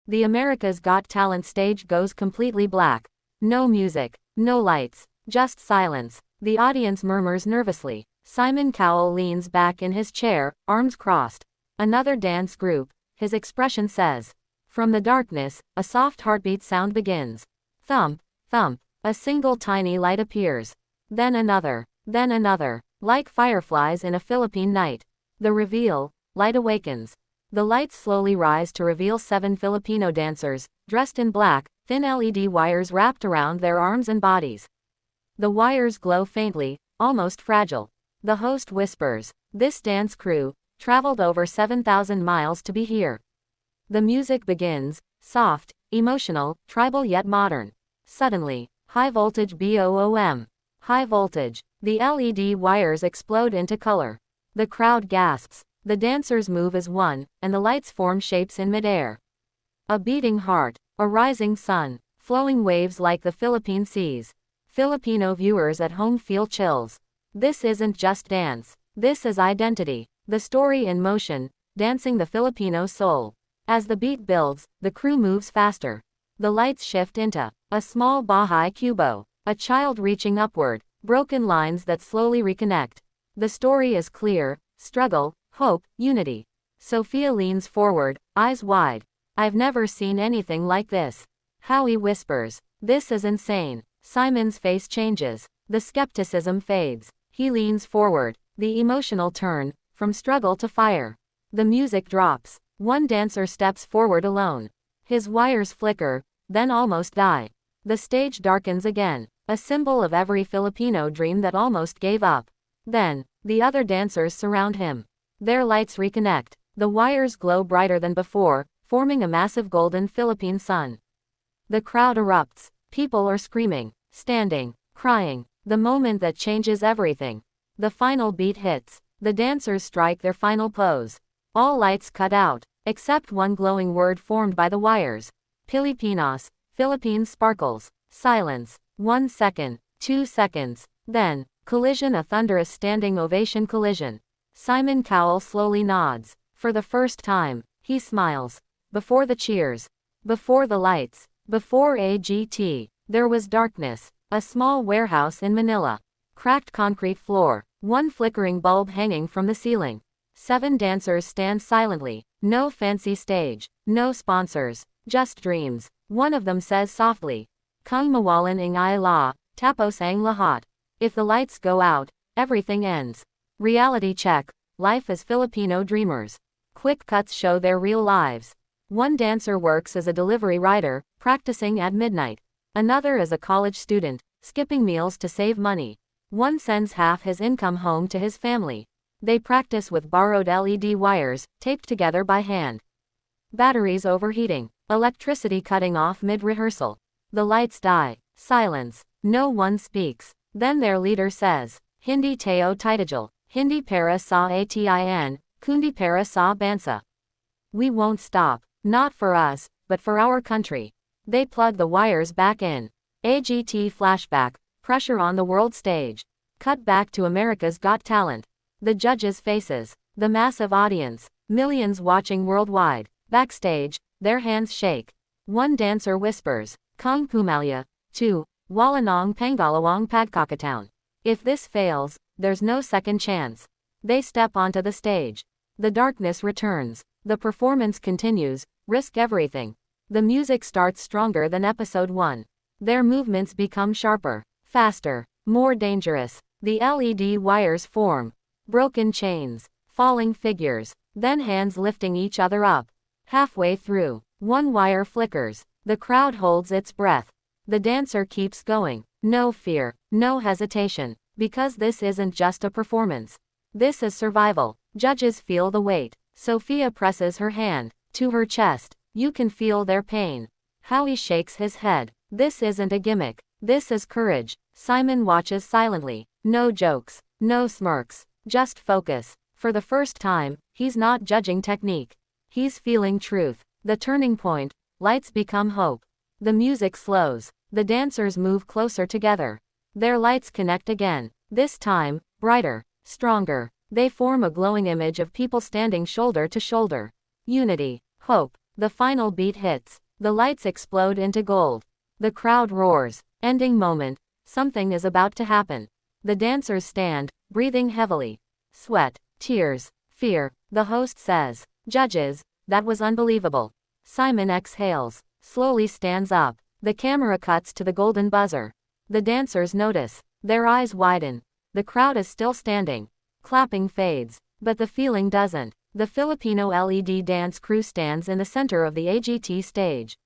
The America's Got Talent stage goes completely black. No music, no lights, just silence. The audience murmurs nervously. Simon Cowell leans back in his chair, arms crossed. Another dance group, his expression says. From the darkness, a soft heartbeat sound begins. Thump, thump, a single tiny light appears. Then another, like fireflies in a Philippine night. The reveal, light awakens. The lights slowly rise to reveal 7 Filipino dancers, dressed in black, thin LED wires wrapped around their arms and bodies. The wires glow faintly, almost fragile. The host whispers, "This dance crew traveled over 7,000 miles to be here." The music begins, soft, emotional, tribal yet modern. Suddenly, high voltage boom. High voltage. The LED wires explode into color. The crowd gasps. The dancers move as one, and the lights form shapes in midair. A beating heart, a rising sun, flowing waves like the Philippine seas. Filipino viewers at home feel chills. This isn't just dance. This is identity. The story in motion, dancing the Filipino soul. As the beat builds, the crew moves faster. The lights shift into a small bahay kubo, a child reaching upward, broken lines that slowly reconnect. The story is clear: struggle, hope, unity. Sophia leans forward, eyes wide. "I've never seen anything like this." Howie whispers, "This is insane." Simon's face changes. The skepticism fades. He leans forward. The emotional turn, from struggle to fire. The music drops. One dancer steps forward alone. His wires flicker, then almost die. The stage darkens again, a symbol of every Filipino dream that almost gave up. Then, the other dancers surround him. Their lights reconnect. The wires glow brighter than before, forming a massive golden Philippine sun. The crowd erupts. People are screaming, standing, crying. The moment that changes everything. The final beat hits. The dancers strike their final pose. All lights cut out, except one glowing word formed by the wires. Pilipinas, Philippines sparkles. Silence. 1 second, 2 seconds. Then, collision, a thunderous standing ovation collision. Simon Cowell slowly nods. For the first time, he smiles. Before the cheers. Before the lights. Before AGT. There was darkness. A small warehouse in Manila. Cracked concrete floor. One flickering bulb hanging from the ceiling. 7 dancers stand silently. No fancy stage. No sponsors. Just dreams. One of them says softly, "Kung mawalan ang la, tapos ang lahat." If the lights go out, everything ends. Reality check. Life as Filipino dreamers. Quick cuts show their real lives. One dancer works as a delivery rider, practicing at midnight. Another is a college student, skipping meals to save money. One sends half his income home to his family. They practice with borrowed LED wires, taped together by hand. Batteries overheating. Electricity cutting off mid-rehearsal. The lights die. Silence. No one speaks. Then their leader says, "Hindi tayo titagil. Hindi para sa atin, kundi para sa bansa." We won't stop. Not for us, but for our country. They plug the wires back in. AGT flashback. Pressure on the world stage. Cut back to America's Got Talent. The judges' faces. The massive audience. Millions watching worldwide. Backstage, their hands shake. One dancer whispers, "Kung pumalya." 2. Walanong pangalawang pagkakataon. If this fails, there's no second chance. They step onto the stage. The darkness returns. The performance continues. Risk everything. The music starts stronger than episode 1. Their movements become sharper, faster, more dangerous. The LED wires form. Broken chains. Falling figures. Then hands lifting each other up. Halfway through, one wire flickers. The crowd holds its breath. The dancer keeps going. No fear, no hesitation. Because this isn't just a performance. This is survival. Judges feel the weight. Sophia presses her hand to her chest. You can feel their pain. Howie shakes his head. This isn't a gimmick. This is courage. Simon watches silently. No jokes. No smirks. Just focus. For the first time, he's not judging technique. He's feeling truth. The turning point. Lights become hope. The music slows. The dancers move closer together. Their lights connect again. This time, brighter, stronger. They form a glowing image of people standing shoulder to shoulder. Unity, hope. The final beat hits. The lights explode into gold. The crowd roars. Ending moment. Something is about to happen. The dancers stand, breathing heavily. Sweat, tears, fear. The host says, "Judges, that was unbelievable." Simon exhales, slowly stands up. The camera cuts to the golden buzzer. The dancers notice. Their eyes widen. The crowd is still standing. Clapping fades. But the feeling doesn't. The Filipino LED dance crew stands in the center of the AGT stage.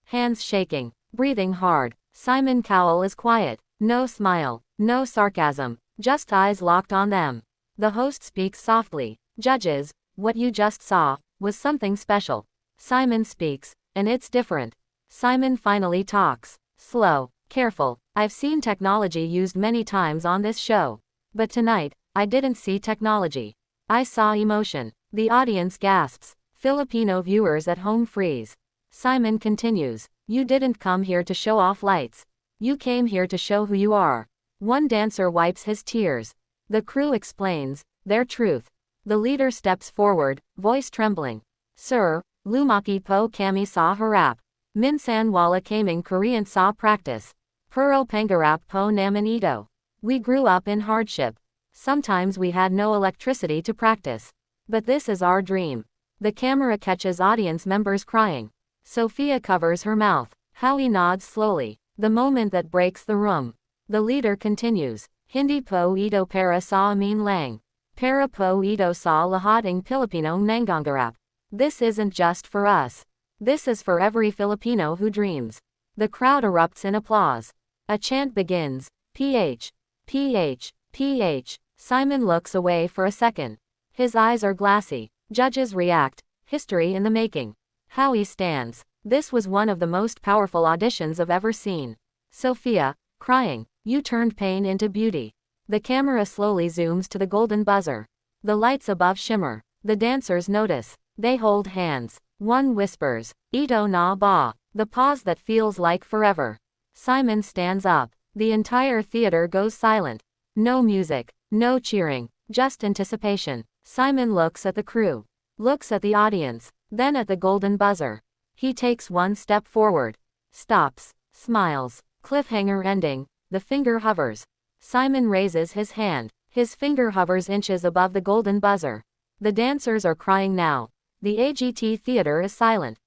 Hands shaking. Breathing hard. Simon Cowell is quiet. No smile. No sarcasm. Just eyes locked on them. The host speaks softly. "Judges, what you just saw was something special." Simon speaks, and it's different. Simon finally talks. Slow, careful. "I've seen technology used many times on this show. But tonight, I didn't see technology. I saw emotion." The audience gasps. Filipino viewers at home freeze. Simon continues. "You didn't come here to show off lights. You came here to show who you are." One dancer wipes his tears. The crew explains their truth. The leader steps forward, voice trembling. "Sir, lumaki po kami sa harap. Minsan wala kaming Korean sa practice. Puro pangarap po naman ito. We grew up in hardship. Sometimes we had no electricity to practice. But this is our dream." The camera catches audience members crying. Sophia covers her mouth. Howie nods slowly. The moment that breaks the room. The leader continues. "Hindi po ito para sa amin lang. Para po ito sa lahating Pilipinong nangangarap." This isn't just for us. This is for every Filipino who dreams. The crowd erupts in applause. A chant begins. PH. PH. PH. Simon looks away for a second. His eyes are glassy. Judges react. History in the making. Howie stands. "This was one of the most powerful auditions I've ever seen." Sophia, crying. "You turned pain into beauty." The camera slowly zooms to the golden buzzer. The lights above shimmer. The dancers notice. They hold hands. One whispers, "Ito na ba?" The pause that feels like forever. Simon stands up. The entire theater goes silent. No music. No cheering. Just anticipation. Simon looks at the crew. Looks at the audience. Then at the golden buzzer. He takes one step forward. Stops. Smiles. Cliffhanger ending. The finger hovers. Simon raises his hand. His finger hovers inches above the golden buzzer. The dancers are crying now. The AGT theater is silent.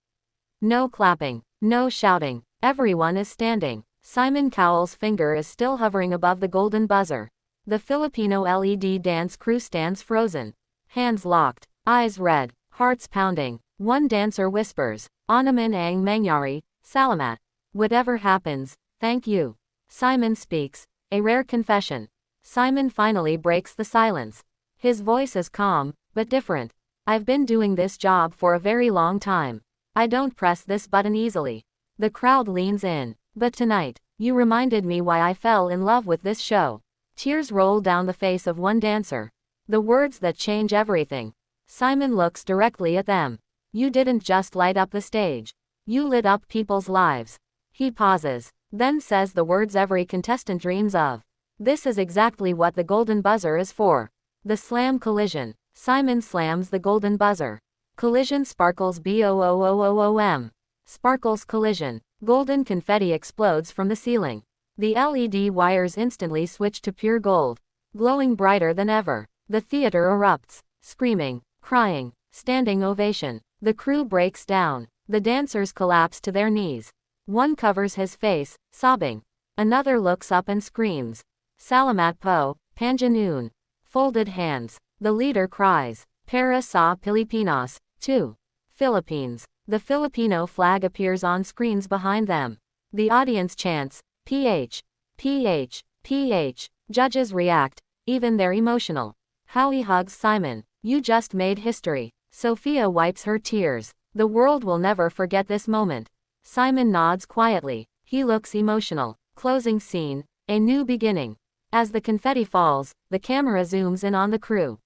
No clapping. No shouting. Everyone is standing. Simon Cowell's finger is still hovering above the golden buzzer. The Filipino LED dance crew stands frozen. Hands locked. Eyes red. Hearts pounding. One dancer whispers, "Anaman ang mangyari, salamat." Whatever happens, thank you. Simon speaks. A rare confession. Simon finally breaks the silence. His voice is calm, but different. "I've been doing this job for a very long time. I don't press this button easily." The crowd leans in. "But tonight, you reminded me why I fell in love with this show." Tears roll down the face of one dancer. The words that change everything. Simon looks directly at them. "You didn't just light up the stage. You lit up people's lives." He pauses, then says the words every contestant dreams of. This is exactly what the golden buzzer is for. The slam collision. Simon slams the golden buzzer. Collision sparkles boom. Sparkles collision. Golden confetti explodes from the ceiling. The LED wires instantly switch to pure gold, glowing brighter than ever. The theater erupts, screaming, crying, standing ovation. The crew breaks down. The dancers collapse to their knees. One covers his face, sobbing. Another looks up and screams, "Salamat po, Panginoon." Folded hands. The leader cries, "Para sa Pilipinas, too." Philippines. The Filipino flag appears on screens behind them. The audience chants, "PH, PH, PH." Judges react, even they're emotional. Howie hugs Simon. "You just made history." Sophia wipes her tears. "The world will never forget this moment." Simon nods quietly. He looks emotional. Closing scene, a new beginning. As the confetti falls, the camera zooms in on the crew.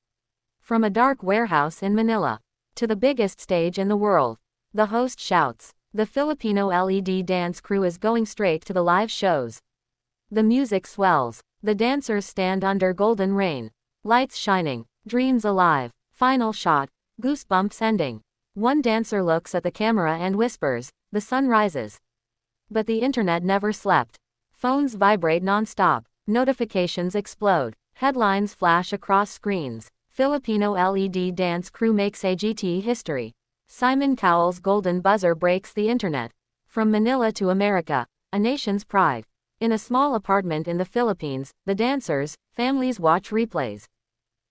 From a dark warehouse in Manila to the biggest stage in the world, the host shouts. The Filipino LED dance crew is going straight to the live shows. The music swells. The dancers stand under golden rain. Lights shining. Dreams alive. Final shot. Goosebumps ending. One dancer looks at the camera and whispers, "The sun rises." But the internet never slept. Phones vibrate non-stop. Notifications explode. Headlines flash across screens. Filipino LED dance crew makes AGT history. Simon Cowell's golden buzzer breaks the internet. From Manila to America, a nation's pride. In a small apartment in the Philippines, the dancers, families watch replays.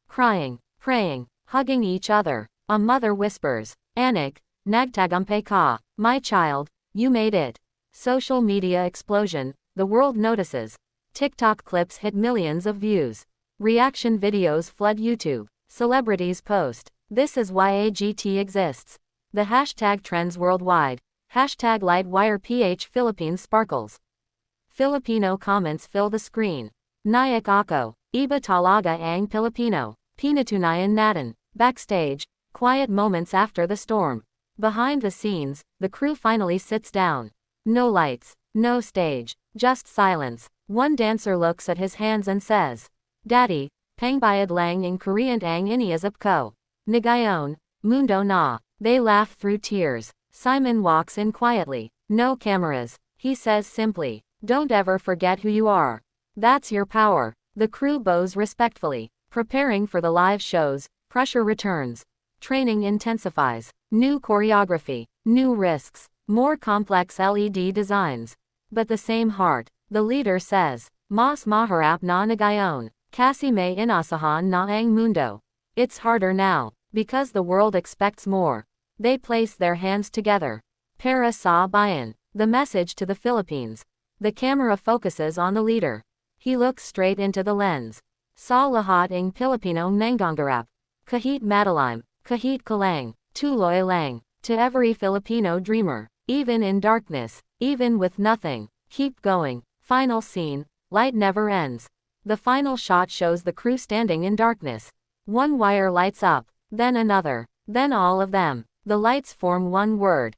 Crying, praying, hugging each other. A mother whispers, "Anak, nagtagumpay ka, my child, you made it." Social media explosion. The world notices. TikTok clips hit millions of views. Reaction videos flood YouTube. Celebrities post, "This is why AGT exists." The hashtag trends worldwide. Hashtag LightWirePH Philippines sparkles. Filipino comments fill the screen. Nayak ako, iba talaga ang Pilipino. Pinatunayan natin. Backstage, quiet moments after the storm. Behind the scenes, the crew finally sits down. No lights, no stage, just silence. One dancer looks at his hands and says, "Daddy, pangbayad lang in Korean ang iniisip ko. Ngayon, mundo na." They laugh through tears. Simon walks in quietly. No cameras. He says simply, "Don't ever forget who you are. That's your power." The crew bows respectfully. Preparing for the live shows, pressure returns. Training intensifies. New choreography, new risks, more complex LED designs. But the same heart. The leader says, "Mas maharap na ngayon. Kasi may inasahan na ang mundo." It's harder now, because the world expects more. They place their hands together. Para sa bayan. The message to the Philippines. The camera focuses on the leader. He looks straight into the lens. Sa lahat ng Pilipinong nangangarap. Kahit madilim, kahit kalang, tuloy lang. To every Filipino dreamer, even in darkness, even with nothing, keep going. Final scene, light never ends. The final shot shows the crew standing in darkness. One wire lights up, then another, then all of them. The lights form one word,